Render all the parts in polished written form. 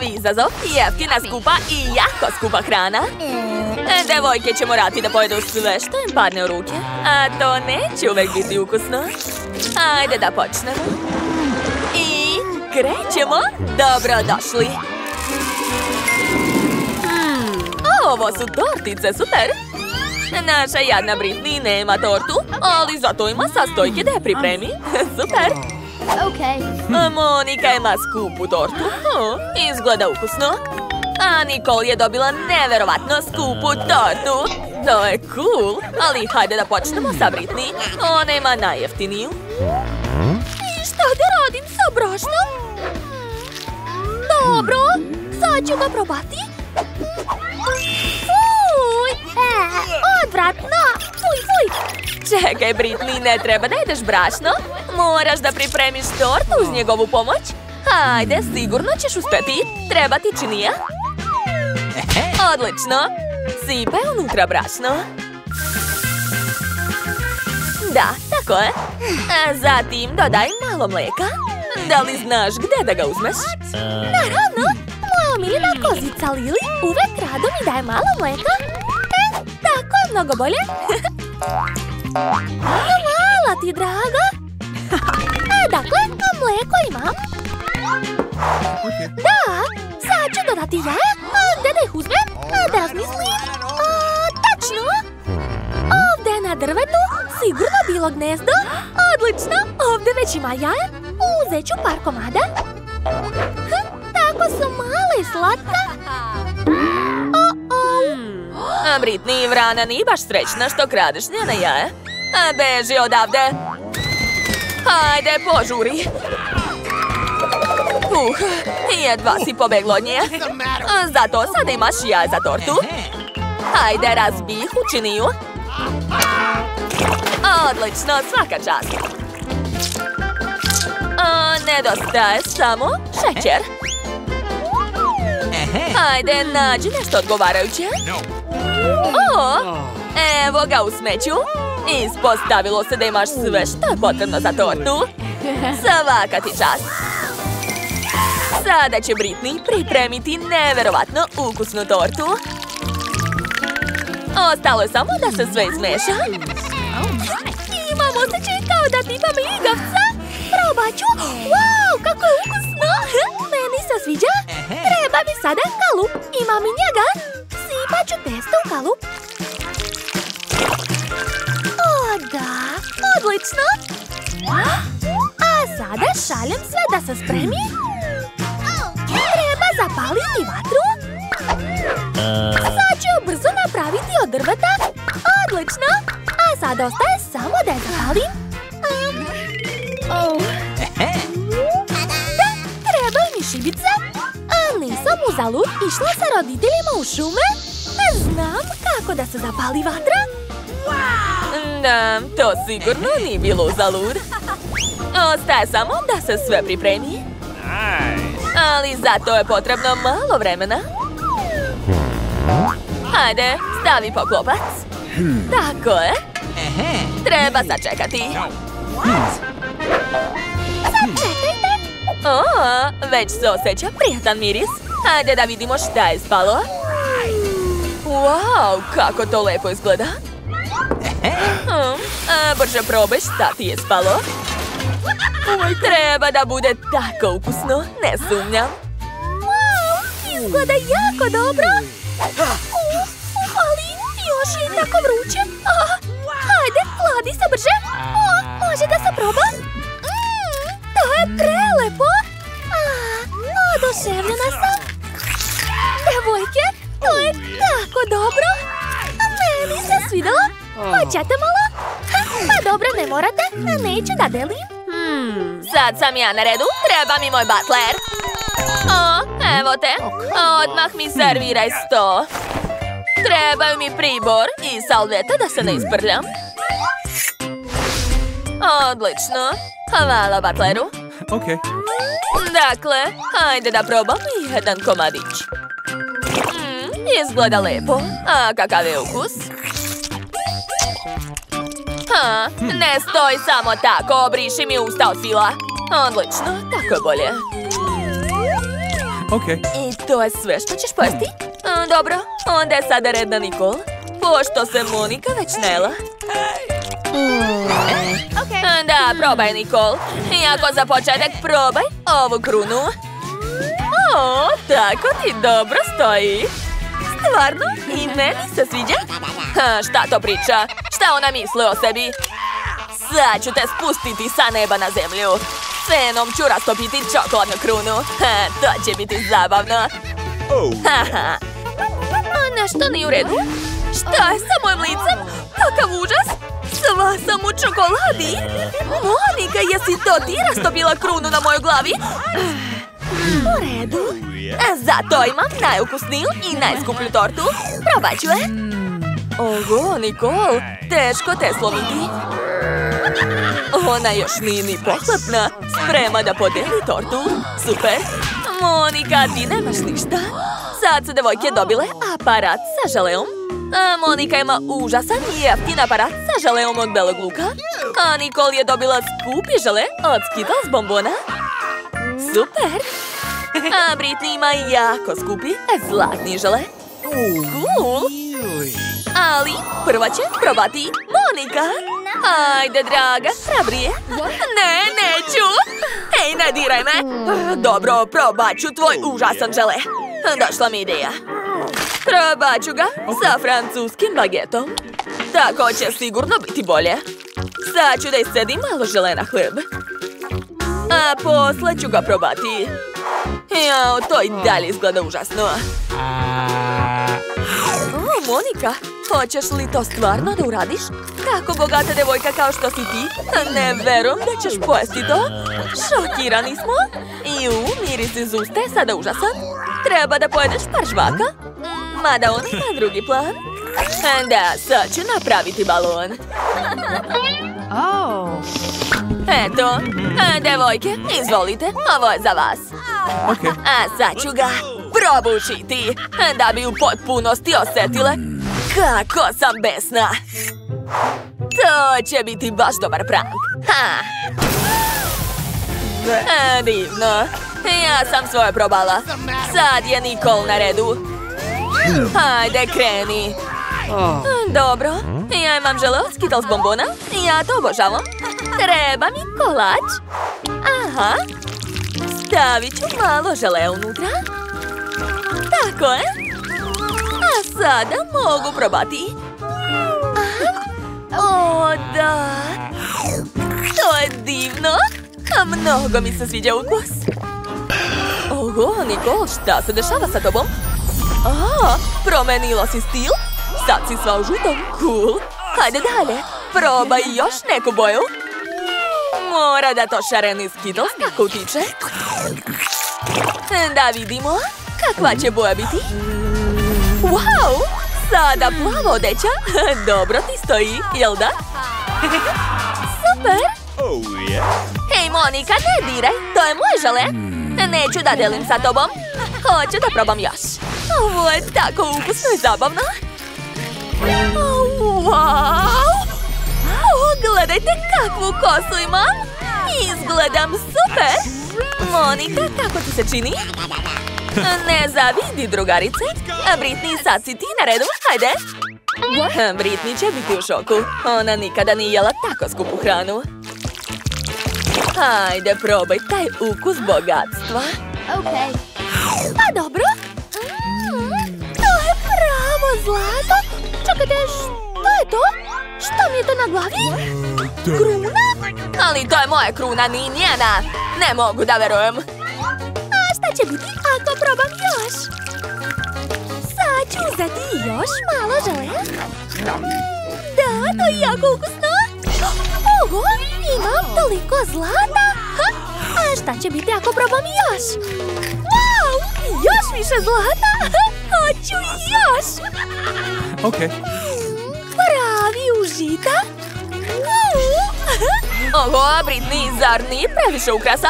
Novi izazov, jeftina, skupa i jako skupa hrana. Devojke će morati da pojedu sve što im padne u ruke, a to neće uvek biti ukusno. Ajde da počnemo. I krećemo. Dobrodošli. Ovo su tortice, super. Naša jadna Britney nema tortu, ali zato ima sastojke da je pripremi. Super. Monika ima skupu tortu. Izgleda ukusno. A Nicole je dobila neverovatno skupu tortu. To je cool, ali hajde da počnemo sa Britney. Ona ima najjeftiniju. I šta da radim sa brašnom? Dobro, sad ću ga probati. Odvratno! Fuj! Čekaj, Britney, ne treba da jedeš brašno. Moraš da pripremiš tortu uz njegovu pomoć. Hajde, sigurno ćeš uspeti. Treba ti činija. Odlično. Sipaj unutra brašno. Da, tako je. A zatim dodaj malo mlijeka. Da li znaš gde da ga uzmeš? Naravno. Moja omiljena kozica Lili uvek rado mi daje malo mlijeka. Tako je mnogo bolje. Hvala ti, draga. Dakle, mlijeko imam. Da, sad ću dodati jaja. Gde da ih uzmem? Da razmislim. Tačno. Ovdje na drvetu sigurno bilo gnezdo. Odlično, ovdje već ima jaja. Uzet ću par komada. Tako su male i slatka. Britney, vrana, nije baš srećna što kradeš njena jaja. Beži odavde. Hajde, požuri. Jedva si pobegla od nje. Zato sada imaš jaja za tortu. Hajde, razbij ih u činiju. Odlično, svaka čast. Nedostaje samo šećer. Hajde, nađi nešto odgovarajuće. Evo ga u smeću. Ispostavilo se da imaš sve što je potrebno za tortu. Svaka ti čast. Sada će Britney pripremiti neverovatno ukusnu tortu. Ostalo je samo da se sve izmeša. Imam osjećaj kao da tipam ligavca. Probat ću. Wow, kako je ukusno. Meni se sviđa. Treba mi sada kalup. Imam i njega. Sipat ću testo u kalup. Da, odlično. A sada šaljem sve da se spremi. Treba zapaliti vatru. Sad ću brzo napraviti od drveta. Odlično. A sada ostaje samo da je zapalim. Da, treba mi šibica. A nisam uzalud išla sa roditeljima u šume. Znam kako da se zapali vatra. Da, to sigurno nije bilo uzalud. Ostaje samo da se sve pripremi. Ali zato je potrebno malo vremena. Hajde, stavi poklopac. Tako je. Treba sačekati. Sačekajte. Već se osjeća prijatan miris. Hajde da vidimo šta je ispalo. Wow, kako to lepo izgleda. Brže probaj šta ti je spalo. Treba da bude tako ukusno, ne sumnjam. Wow, izgleda jako dobro. Ali još je tako vruće. Hajde, hladi se brže. Može da se proba? To je prelepo. Oduševljena sam. Devojke, to je tako dobro. Meni se svidelo. Hoćete malo? Pa dobro, ne morate. Neću da delim. Sad sam ja na redu. Treba mi moj butler. Evo te. Odmah mi serviraj sto. Trebaju mi pribor i salvete da se ne isprljam. Odlično. Hvala butleru. Dakle, hajde da probam jedan komadić. Izgleda lepo. A kakav je ukus? Ne stoj samo tako, obriši mi usta od fila. Odlično, tako je bolje. I to je sve što ćeš pojesti? Dobro, onda je sada red na Nikol. Pošto se Monika već nela. Da, probaj, Nikol. Iako za početak probaj ovu krunu. O, tako ti dobro stoji. Stvarno? I meni se sviđa? Šta to priča? Šta ona misli o sebi? Sad ću te spustiti sa neba na zemlju. Fenom ću rastopiti čokoladnu krunu. To će biti zabavno. Nešto nije u redu. Šta je sa mojim licem? Kakav užas! Sva sam u čokoladi. Monika, jesi to ti rastopila krunu na mojoj glavi? U redu. Zato imam najukusniju i najskuplju tortu. Probat ću je. Ogo, Nikol, teško te slomiti. Ona još nije ni pohlepna. Sprema da podeli tortu. Super. Monika, ti nemaš ništa. Sad su devojke dobile aparat sa želeom. Monika ima užasan i jeftin aparat sa želeom od belog luka. A Nikol je dobila skupi žele od Skittles bombona. Super. A Britney ima jako skupi zlatni žele. Cool. Ali prva će probati Monika. Ajde, draga, hrabrije. Ne, neću. Ej, ne diraj me. Dobro, probat ću tvoj užasan žele. Došla mi ideja. Probat ću ga sa francuskim bagetom. Tako će sigurno biti bolje. Sad ću da iscedim malo žele na hleb. A posle ću ga probati. Jao, to i dalje izgleda užasno. O, Monika, hoćeš li to stvarno da uradiš? Tako bogata devojka kao što si ti, ne verujem da ćeš pojesti to. Šokirani smo. Miris iz usta je sada užasan. Treba da pojedeš par žvaka. Mada on ima drugi plan. Da, sad ću napraviti balon. Eto, devojke, izvolite, ovo je za vas. A sad ću ga probušiti, da bi u potpunosti osjetile kako sam besna. To će biti baš dobar prank. Divno. Ja sam svoje probala. Sad je Nikol na redu. Hajde, kreni. Dobro, ja imam žele od Skittles bombona. Ja to obožavam. Treba mi kolač. Aha. Stavit ću malo žele unutra. Tako je. A sada mogu probati. O, da. To je divno. A mnogo mi se sviđa ukus. Oho, Nikol, šta se dešava sa tobom? Promenila si stil? Sad si sva u žutom. Cool. Hajde dalje. Probaj još neku boju. Mora da to šareni Skittles kako utiče. Da vidimo. Kakva će boja biti? Wow! Sada plava odeća. Dobro ti stoji, jel da? Super! Hej, Monika, ne diraj. To je moje žele. Neću da delim sa tobom. Hoću da probam još. Ovo je tako ukusno i zabavno. Wow! Gledajte kakvu kosu imam. Izgledam super. Monika, kako ti se čini? Ne zavidi, drugarice. Britney, sad si ti na redu. Hajde. Britney će biti u šoku. Ona nikada nije jela tako skupu hranu. Hajde, probaj taj ukus bogatstva. Pa dobro. To je pravo zlato. Čekajte, što je to? Šta mi je to na glavi? Kruna? Ali to je moja kruna, ni njena. Ne mogu da verujem. A šta će biti ako probam još? Sad ću uzeti još malo žele. Da, to je jako ukusno. Oho, imam toliko zlata. A šta će biti ako probam još? Wow, još više zlata. Hoću još. Pravi užitak. Oho, Britney, zar nije previše ukrasa?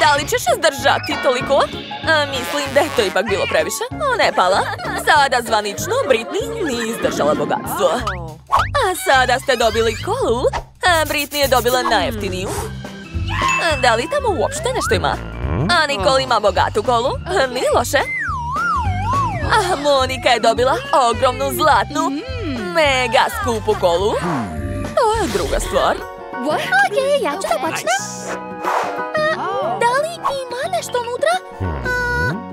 Da li ćeš izdržati toliko? Mislim da je to ipak bilo previše. Ona je pala. Sada zvanično Britney nije izdržala bogatstvo. A sada ste dobili kolu. Britney je dobila najjeftiniju. Da li tamo uopšte nešto ima? A Nikol ima bogatu kolu. Nije loše. A Monika je dobila ogromnu zlatnu, mega skupu kolu. To je druga stvar. Okej, ja ću da počnem. Da li ima nešto unutra?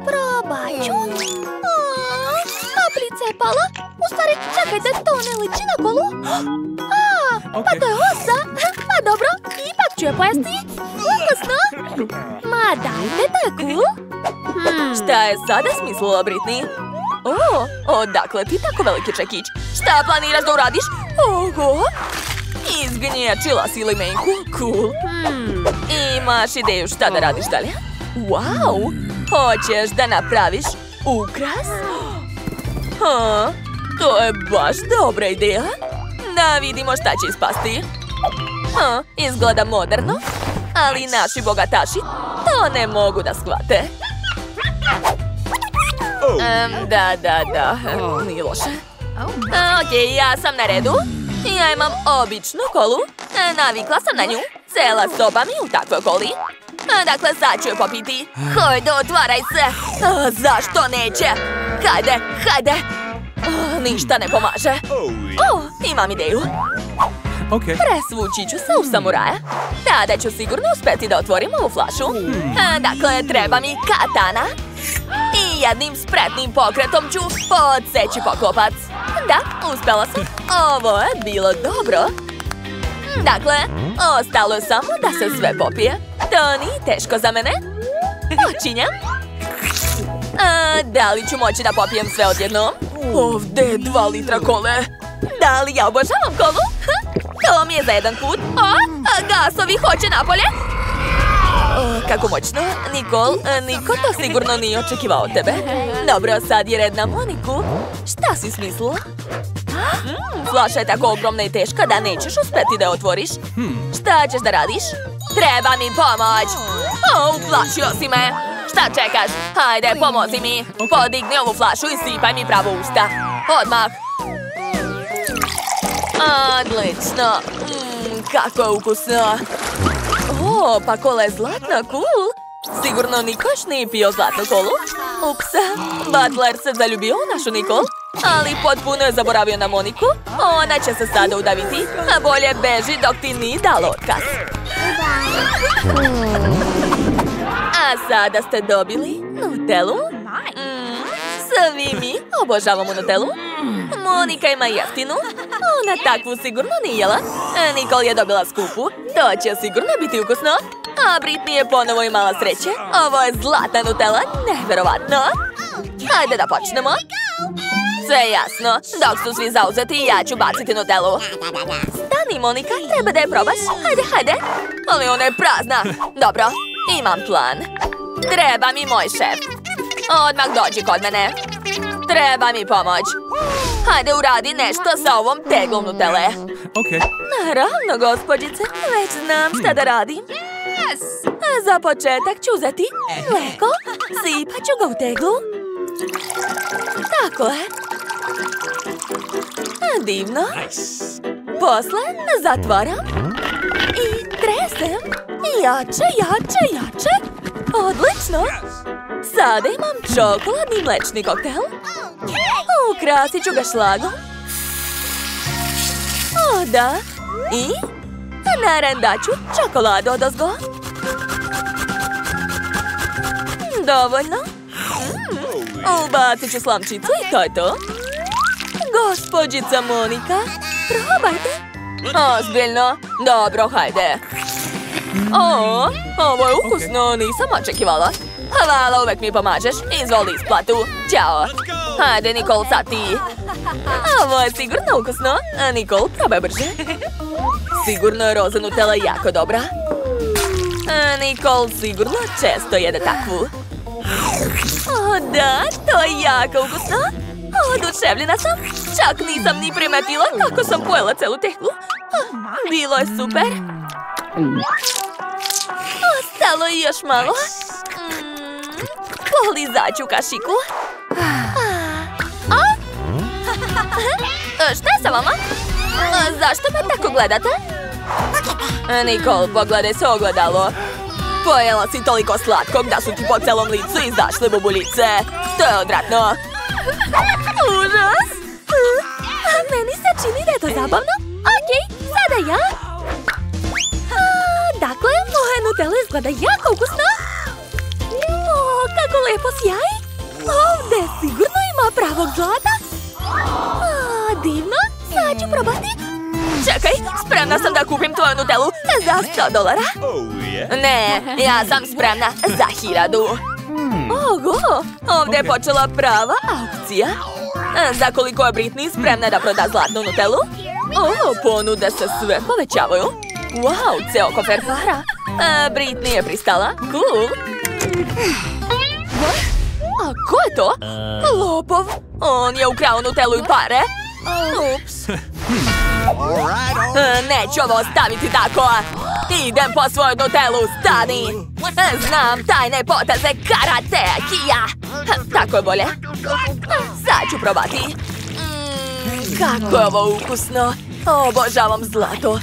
Probat ću. Kapljica je pala. U stvari, čekajte, to ne liči na kolu. Pa to je osa. Pa dobro, ipak ću je pojesti. Ukusno. Ma dajte, to je cool. Šta je sada smislila, Britney? Odakle ti tako veliki čekić? Šta planiraš da uradiš? Oho! Izgnječila si limenku. Cool. Imaš ideju šta da radiš dalje? Wow! Hoćeš da napraviš ukras? To je baš dobra ideja. Da vidimo šta će ispasti. Izgleda moderno, ali naši bogataši to ne mogu da shvate. Da, nije loše. Okej, ja sam na redu. Ja imam običnu kolu. Navikla sam na nju. Cela soba mi u takvoj koli. Dakle, sad ću je popiti. Hajde, otvaraj se. Zašto neće? Hajde. Ništa ne pomaže. Imam ideju. Presvući ću se u samuraja. Tada ću sigurno uspeti da otvorim ovu flašu. Dakle, treba mi katana. I jednim spretnim pokretom ću odseći poklopac. Da, uspela sam. Ovo je bilo dobro. Dakle, ostalo je samo da se sve popije. To nije teško za mene. Počinjem. Da li ću moći da popijem sve odjednom? Ovdje je 2 litra kole. Da li ja obožavam kolu? To mi je za jedan put. Gasovi hoće napolje. Kako moćno. Nikol, niko to sigurno nije očekivao od tebe. Dobro, sad je red na Moniku. Šta si smislila? Flaša je tako ogromna i teška da nećeš uspeti da je otvoriš. Šta ćeš da radiš? Treba mi pomoć. Uplašio si me. Šta čekaš? Hajde, pomozi mi. Podigni ovu flašu i sipaj mi pravo usta. Odmah. Odlično. Kako je ukusno. Pa kola je zlatna, cool. Sigurno niko još nije pio zlatnu kolu. Upsa, Butler se zaljubio u našu Nikol, ali potpuno je zaboravio na Moniku. Ona će se sada udaviti, a bolje beži dok ti nije dalo otkaz. A sada ste dobili Nutellu. Svi mi obožavamo Nutellu. Monika ima jeftinu. Ona takvu sigurno nije jela. Nikol je dobila skupu. To će sigurno biti ukusno. A Britney je ponovo imala sreće. Ovo je zlatna Nutella. Neverovatno. Hajde da počnemo. Sve jasno. Dok su svi zauzeti, ja ću baciti Nutellu. Stani, Monika. Treba da je probaš. Hajde. Ali ona je prazna. Dobro. Imam plan. Treba mi moj šef. Odmah dođi kod mene. Treba mi pomoć. Hajde, uradi nešto sa ovom teglom Nutelle. Naravno, gospođice. Već znam šta da radim. Za početak ću uzeti mleko. Sipat ću ga u teglu. Tako je. Divno. Posle zatvaram. I tresem. Jače. Odlično. Sada imam čokoladni mlečni koktel. Ukrasit ću ga šlagom. Da. I narandaću čokoladu odozgo. Dovoljno. Ubacit ću slamčicu i to je to. Gospođica Monika, probajte. Ozbiljno? Dobro, hajde. Ovo je ukusno, nisam očekivala. Hvala, uvek mi pomažeš. Izvoli isplatu. Ćao. Hajde, Nikol, sad ti. Ovo je sigurno ukusno. Nikol, probaj brže. Sigurno je roza Nutella jako dobra. Nikol sigurno često jede takvu. Da, to je jako ukusno. Oduševljena sam. Čak nisam ni primetila kako sam pojela celu tehlu. Bilo je super. Ostalo je još malo. Polizaću kašiku. Šta je sa vama? Zašto me tako gledate? Nikol, pogledaj se ogledalo. Pojela si toliko slatkog da su ti po celom licu izašle bubuljice. To je odvratno. Užas! Meni se čini da je to zabavno. Okej, sada ja. Dakle, moje Nutella izgleda jako ukusno. Kako lepo sjaji. Ovdje sigurno ima pravog zlata. Divno, sad ću probati. Čekaj, spremna sam da kupim tvoju Nutellu za $100. Ne, ja sam spremna za 1000. Ogo, ovdje je počela prava aukcija. Za koliko je Britney spremna da proda zlatnu Nutellu? Ponude se sve povećavaju. Wow, ceo kofer para. Britney je pristala. Cool. A ko je to? Lopov. On je ukrao Nutellu i pare. Ups. Neću ovo ostaviti tako. Idem po svoju Nutellu, stani. Znam tajne poteze karate Kija. Tako je bolje. Sad ću probati. Kako je ovo ukusno. Obožavam zlato.